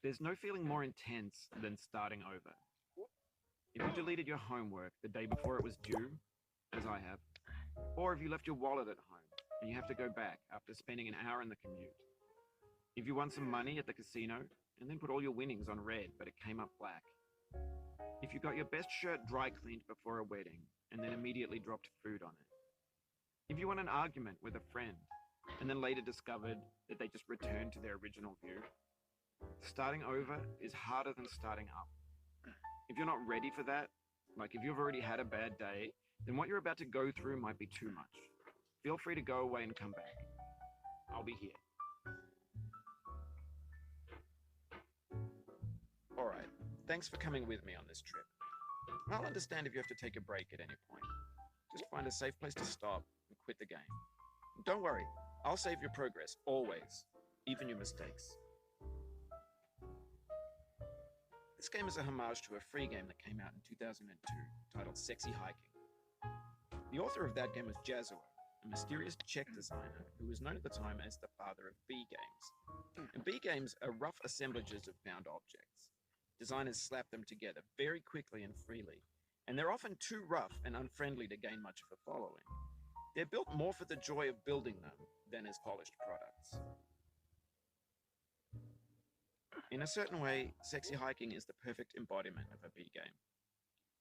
There's no feeling more intense than starting over. If you deleted your homework the day before it was due, as I have, or if you left your wallet at home and you have to go back after spending an hour in the commute. If you won some money at the casino and then put all your winnings on red but it came up black. If you got your best shirt dry cleaned before a wedding and then immediately dropped food on it. If you won an argument with a friend and then later discovered that they just returned to their original view. Starting over is harder than starting up. If you're not ready for that, like if you've already had a bad day, then what you're about to go through might be too much. Feel free to go away and come back. I'll be here. Alright, thanks for coming with me on this trip. I'll understand if you have to take a break at any point. Just find a safe place to stop and quit the game. Don't worry, I'll save your progress, always, even your mistakes. This game is a homage to a free game that came out in 2002 titled Sexy Hiking. The author of that game was Jazzuo, a mysterious Czech designer who was known at the time as the father of B games. And B games are rough assemblages of found objects. Designers slap them together very quickly and freely, and they're often too rough and unfriendly to gain much of a following. They're built more for the joy of building them than as polished products. In a certain way, Sexy Hiking is the perfect embodiment of a B game.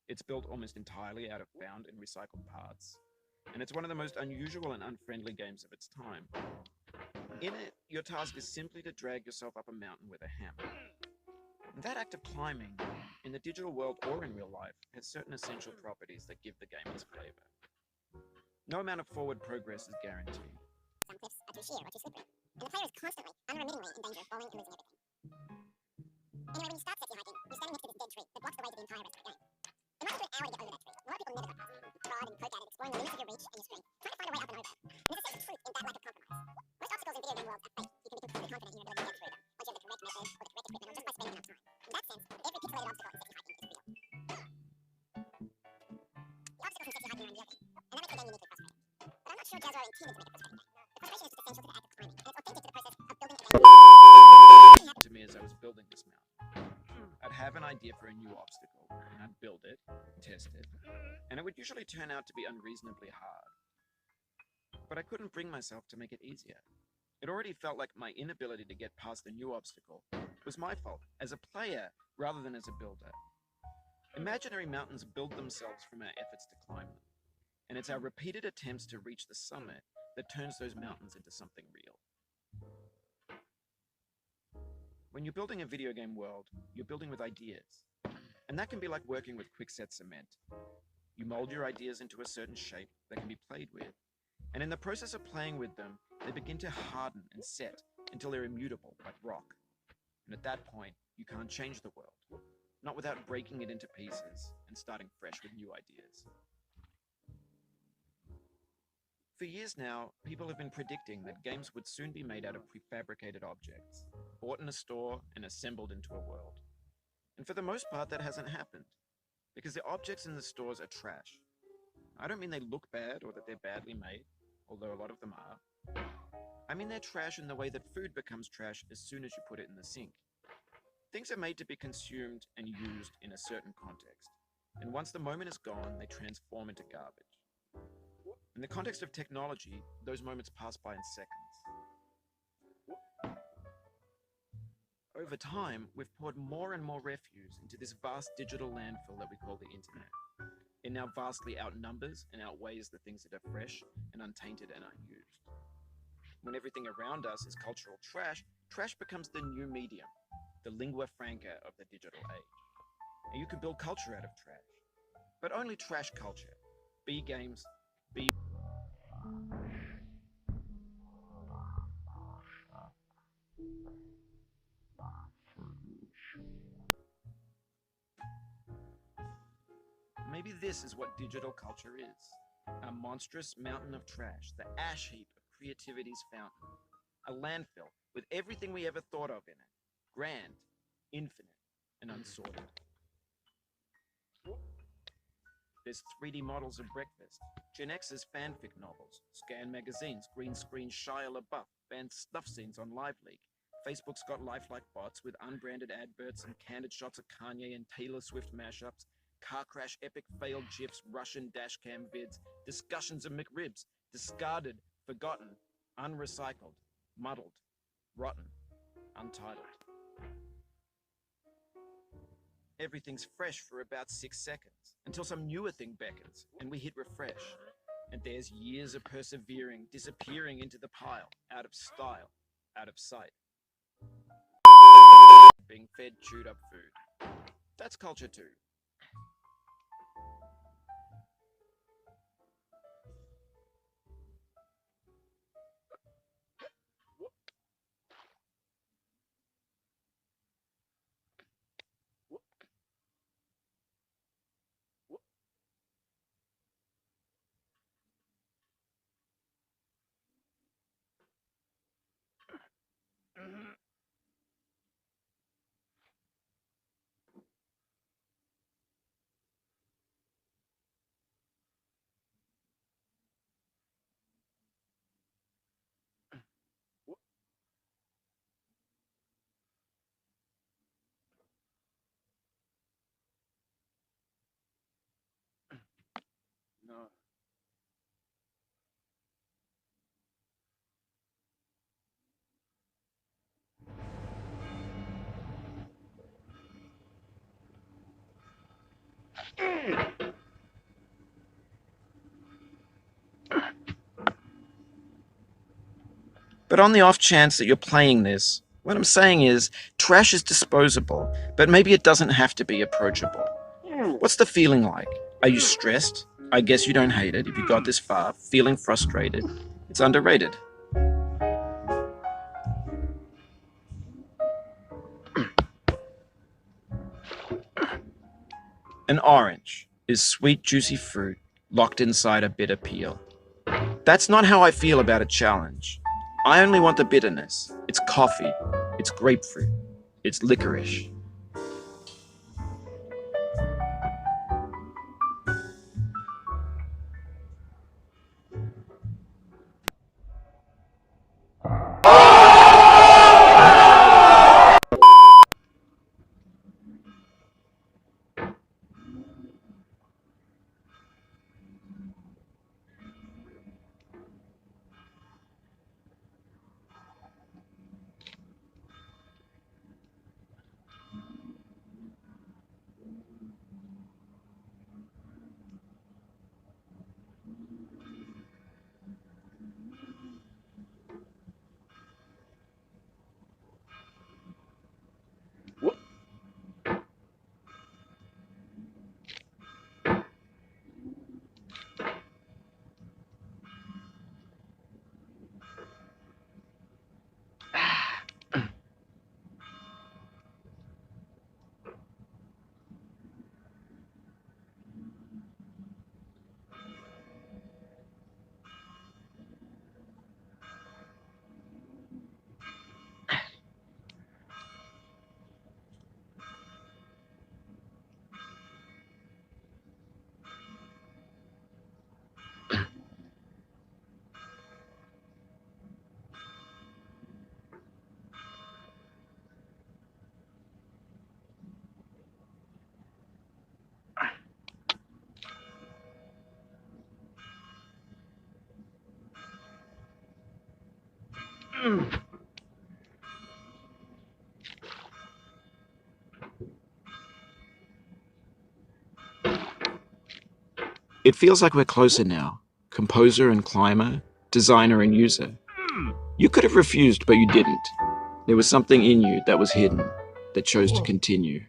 It's built almost entirely out of found and recycled parts, and it's one of the most unusual and unfriendly games of its time. In it, your task is simply to drag yourself up a mountain with a hammer. And that act of climbing, in the digital world or in real life, has certain essential properties that give the game its flavor. No amount of forward progress is guaranteed. Some cliffs are too sheer or too slippery, and the player is constantly, unremittingly in danger of falling and losing everything. Anyway, when you start Sexy Hiking, you're standing next to this dead tree that blocks the way to the entire rest of the game. It might take an hour to get over that tree. A lot of people never got past it. Trod and poke at it, exploring the limits of your reach and your strength, trying to find a way up and over. And there's a sense of truth in that lack of compromise. Most obstacles in video game worlds are fake. You can be completely confident in your ability to get through them, once you have the correct method, or the correct equipment, or just by spending enough time. In that sense, every pixelated obstacle in Sexy Hiking is real. The obstacles in Sexy Hiking are unnerving, and that makes the game uniquely frustrating. But I'm not sure Jazzuo intended to make a frustrating game. The frustration is just essential to the act of climbing, and it's authentic to the process of building a game. To me as I was building this mountain. I'd have an idea for a new obstacle, and I'd build it, test it, and it would usually turn out to be unreasonably hard. But I couldn't bring myself to make it easier. It already felt like my inability to get past the new obstacle was my fault, as a player rather than as a builder. Imaginary mountains build themselves from our efforts to climb them, and it's our repeated attempts to reach the summit that turns those mountains into something real. When you're building a video game world, you're building with ideas. And that can be like working with quickset cement. You mold your ideas into a certain shape that can be played with. And in the process of playing with them, they begin to harden and set until they're immutable, like rock. And at that point, you can't change the world. Not without breaking it into pieces and starting fresh with new ideas. For years now, people have been predicting that games would soon be made out of prefabricated objects, bought in a store and assembled into a world. And for the most part, that hasn't happened, because the objects in the stores are trash. I don't mean they look bad or that they're badly made, although a lot of them are. I mean they're trash in the way that food becomes trash as soon as you put it in the sink. Things are made to be consumed and used in a certain context, and once the moment is gone, they transform into garbage. In the context of technology, those moments pass by in seconds. Over time, we've poured more and more refuse into this vast digital landfill that we call the internet. It now vastly outnumbers and outweighs the things that are fresh and untainted and unused. When everything around us is cultural trash, trash becomes the new medium, the lingua franca of the digital age. And you can build culture out of trash, but only trash culture. B games, B... Maybe this is what digital culture is. A monstrous mountain of trash, the ash heap of creativity's fountain. A landfill with everything we ever thought of in it. Grand, infinite, and unsorted. There's 3D models of breakfast, Gen X's fanfic novels, scan magazines, green screen Shia LaBeouf, banned stuff scenes on LiveLeak, Facebook's got lifelike bots with unbranded adverts and candid shots of Kanye and Taylor Swift mashups, car crash epic failed GIFs, Russian dashcam vids, discussions of McRibs, discarded, forgotten, unrecycled, muddled, rotten, untitled. Everything's fresh for about 6 seconds, until some newer thing beckons, and we hit refresh. And there's years of persevering, disappearing into the pile, out of style, out of sight. Being fed chewed up food. That's culture too. No. But on the off chance that you're playing this, what I'm saying is, trash is disposable, but maybe it doesn't have to be approachable. What's the feeling like? Are you stressed? I guess you don't hate it if you got this far. Feeling frustrated? It's underrated. An orange is sweet, juicy fruit locked inside a bitter peel. That's not how I feel about a challenge. I only want the bitterness. It's coffee. It's grapefruit. It's licorice. It feels like we're closer now. Composer and climber, designer and user. You could have refused, but you didn't. There was something in you that was hidden, that chose to continue.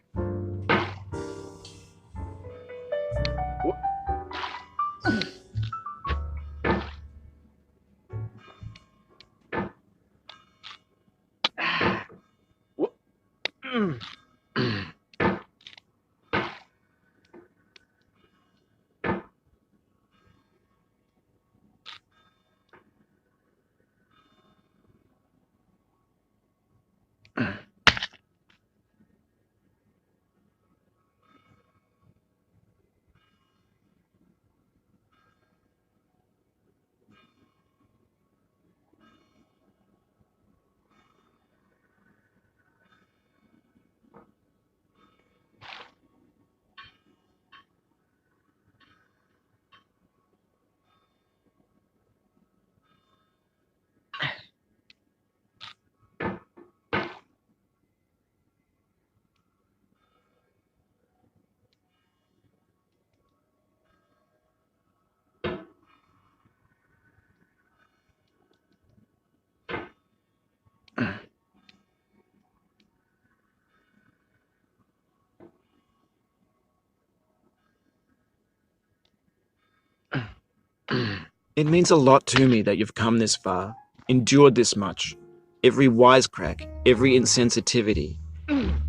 It means a lot to me that you've come this far, endured this much. Every wisecrack, every insensitivity,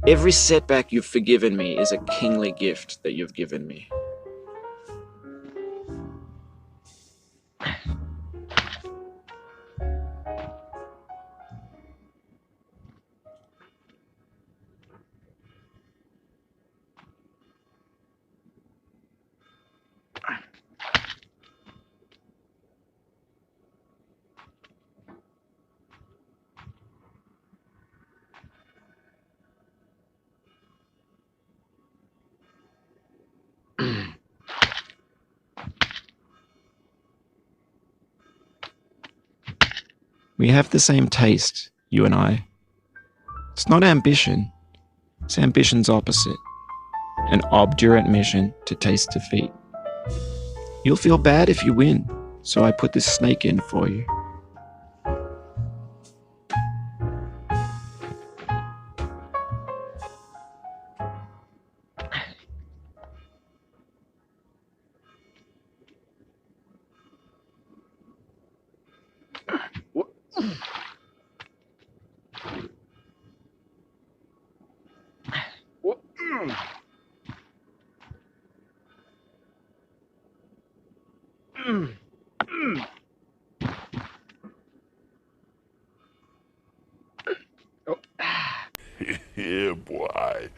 every setback you've forgiven me is a kingly gift that you've given me. We have the same taste, you and I. It's not ambition. It's ambition's opposite. An obdurate mission to taste defeat. You'll feel bad if you win, so I put this snake in for you. Yeah, boy.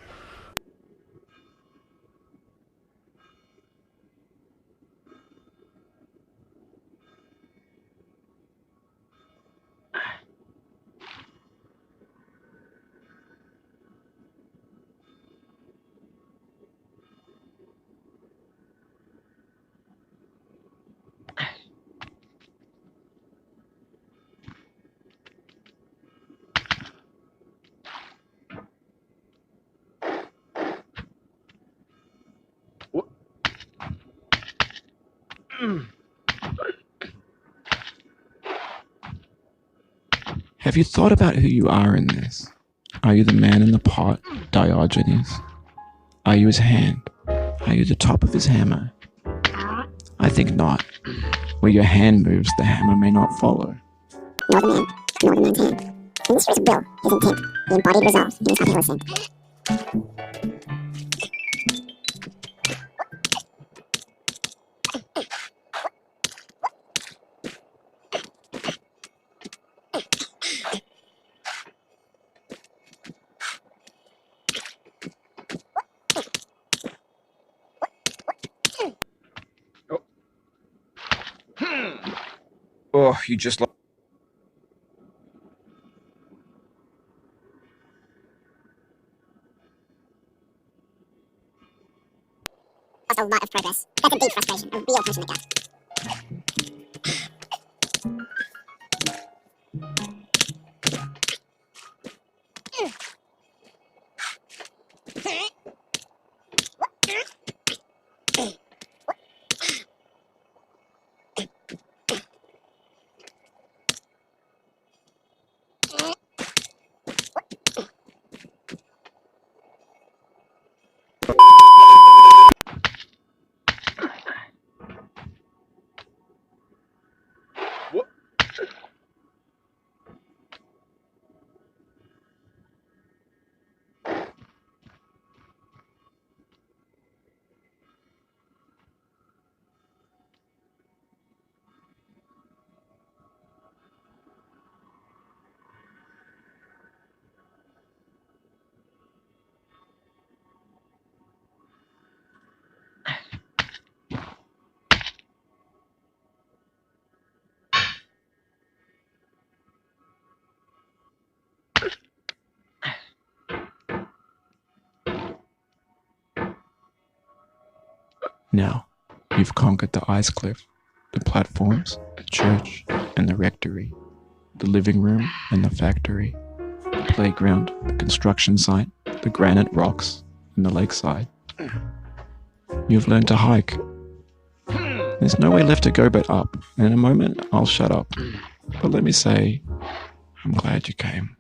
Have you thought about who you are in this? Are you the man in the pot, Diogenes? Are you his hand? Are you the top of his hammer? I think not. Where your hand moves, the hammer may not follow. Nor the man, nor the man's hand. In this year's will, his intent, the embodied resolve in his idealism. Oh, you just like... That's a lot of progress. That's a deep frustration, a real punch in the gut. Now, you've conquered the ice cliff, the platforms, the church, and the rectory, the living room and the factory, the playground, the construction site, the granite rocks, and the lakeside. You've learned to hike. There's no way left to go but up, and in a moment I'll shut up. But let me say, I'm glad you came.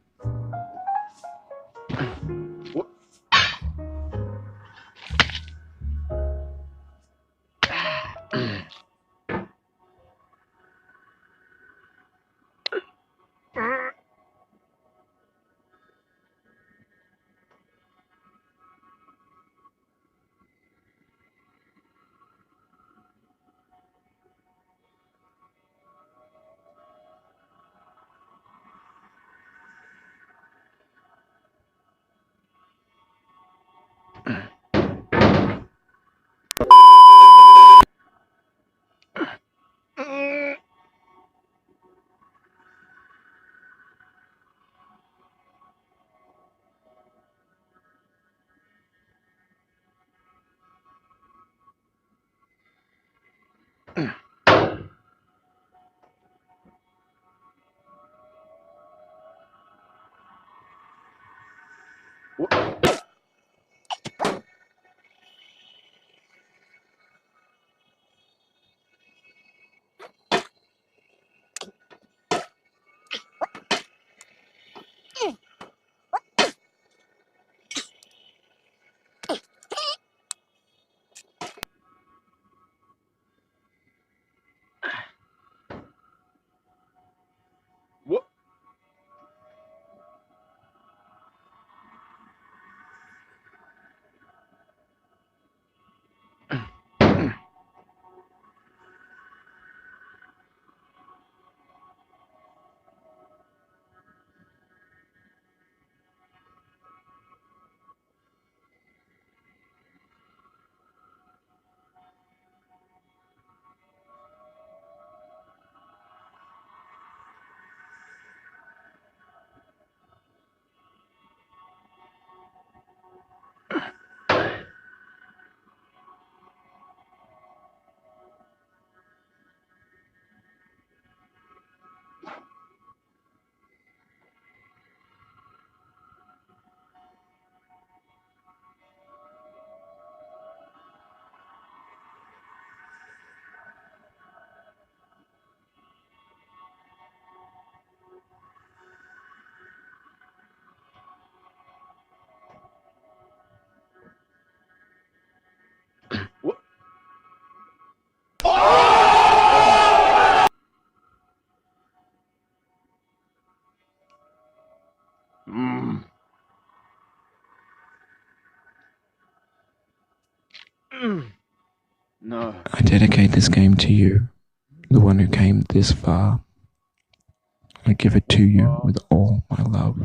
No. I dedicate this game to you, the one who came this far. I give it to you with all my love.